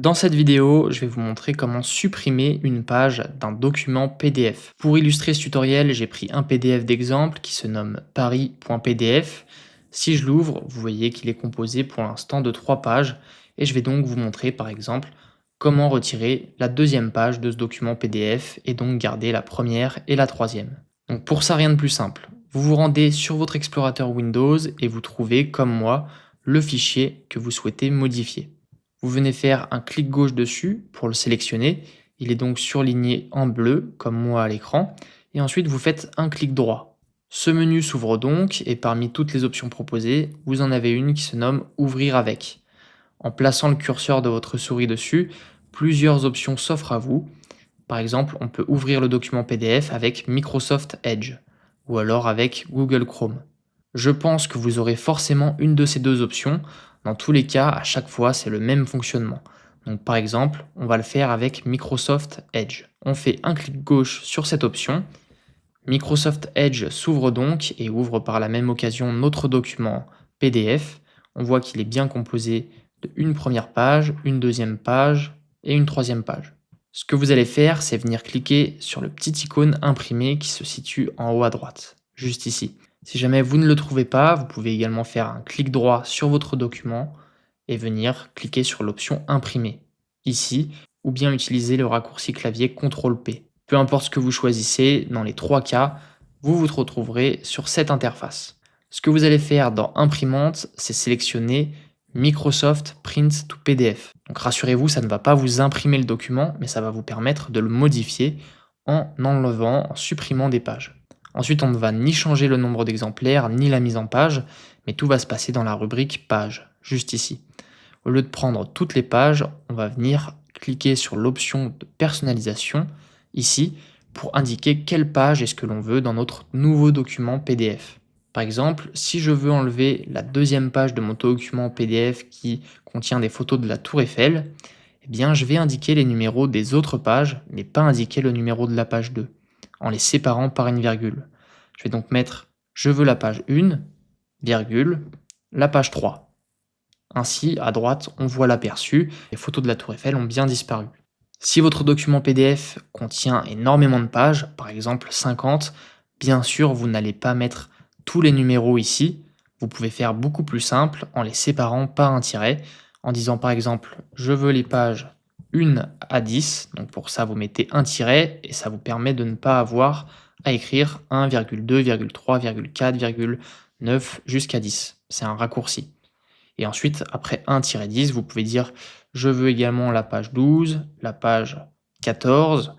Dans cette vidéo, je vais vous montrer comment supprimer une page d'un document PDF. Pour illustrer ce tutoriel, j'ai pris un PDF d'exemple qui se nomme paris.pdf. Si je l'ouvre, vous voyez qu'il est composé pour l'instant de 3 pages et je vais donc vous montrer par exemple comment retirer la deuxième page de ce document PDF et donc garder la première et la troisième. Donc pour ça, rien de plus simple. Vous vous rendez sur votre explorateur Windows et vous trouvez, comme moi, le fichier que vous souhaitez modifier. Vous venez faire un clic gauche dessus pour le sélectionner. Il est donc surligné en bleu, comme moi à l'écran. Et ensuite, vous faites un clic droit. Ce menu s'ouvre donc et parmi toutes les options proposées, vous en avez une qui se nomme Ouvrir avec. En plaçant le curseur de votre souris dessus, plusieurs options s'offrent à vous. Par exemple, on peut ouvrir le document PDF avec Microsoft Edge ou alors avec Google Chrome. Je pense que vous aurez forcément une de ces deux options. Dans tous les cas, à chaque fois, c'est le même fonctionnement. Donc par exemple, on va le faire avec Microsoft Edge. On fait un clic gauche sur cette option. Microsoft Edge s'ouvre donc et ouvre par la même occasion notre document PDF. On voit qu'il est bien composé d'une première page, une deuxième page et une troisième page. Ce que vous allez faire, c'est venir cliquer sur le petit icône imprimé qui se situe en haut à droite, juste ici. Si jamais vous ne le trouvez pas, vous pouvez également faire un clic droit sur votre document et venir cliquer sur l'option imprimer, ici, ou bien utiliser le raccourci clavier CTRL-P. Peu importe ce que vous choisissez, dans les 3 cas, vous vous retrouverez sur cette interface. Ce que vous allez faire dans Imprimante, c'est sélectionner Microsoft Print to PDF. Donc rassurez-vous, ça ne va pas vous imprimer le document, mais ça va vous permettre de le modifier en enlevant, en supprimant des pages. Ensuite, on ne va ni changer le nombre d'exemplaires, ni la mise en page, mais tout va se passer dans la rubrique Pages, juste ici. Au lieu de prendre toutes les pages, on va venir cliquer sur l'option de personnalisation, ici, pour indiquer quelle page est-ce que l'on veut dans notre nouveau document PDF. Par exemple, si je veux enlever la deuxième page de mon document PDF qui contient des photos de la Tour Eiffel, eh bien, je vais indiquer les numéros des autres pages, mais pas indiquer le numéro de la page 2, en les séparant par une virgule. Je vais donc mettre « Je veux la page 1, virgule, la page 3 ». Ainsi, à droite, on voit l'aperçu, les photos de la Tour Eiffel ont bien disparu. Si votre document PDF contient énormément de pages, par exemple 50, bien sûr, vous n'allez pas mettre tous les numéros ici. Vous pouvez faire beaucoup plus simple en les séparant par un tiret, en disant par exemple « Je veux les pages 1 à 10 ». Donc pour ça, vous mettez un tiret et ça vous permet de ne pas avoir à écrire 1,2, 3, 4, 9 jusqu'à 10. C'est un raccourci. Et ensuite, après 1-10, vous pouvez dire « Je veux également la page 12, la page 14,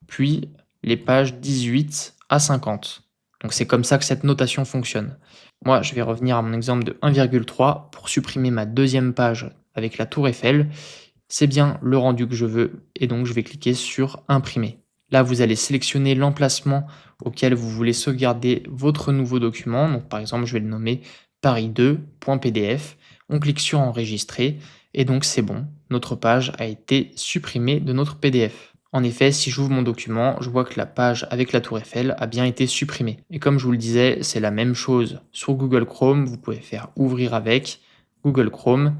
puis les pages 18 à 50 ». Donc c'est comme ça que cette notation fonctionne. Moi, je vais revenir à mon exemple de 1,3 pour supprimer ma deuxième page avec la Tour Eiffel. C'est bien le rendu que je veux et donc je vais cliquer sur « Imprimer ». Là, vous allez sélectionner l'emplacement auquel vous voulez sauvegarder votre nouveau document. Donc par exemple, je vais le nommer paris2.pdf. On clique sur enregistrer et donc c'est bon, notre page a été supprimée de notre PDF. En effet, si j'ouvre mon document, je vois que la page avec la Tour Eiffel a bien été supprimée. Et comme je vous le disais, c'est la même chose sur Google Chrome, vous pouvez faire ouvrir avec Google Chrome.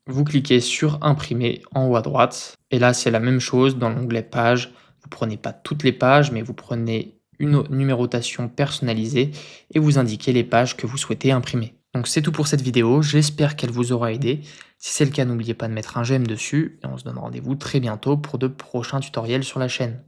Vous cliquez sur imprimer en haut à droite et là c'est la même chose dans l'onglet page. Vous prenez pas toutes les pages mais vous prenez une numérotation personnalisée et vous indiquez les pages que vous souhaitez imprimer. Donc c'est tout pour cette vidéo, j'espère qu'elle vous aura aidé. Si c'est le cas, n'oubliez pas de mettre un j'aime dessus et on se donne rendez-vous très bientôt pour de prochains tutoriels sur la chaîne.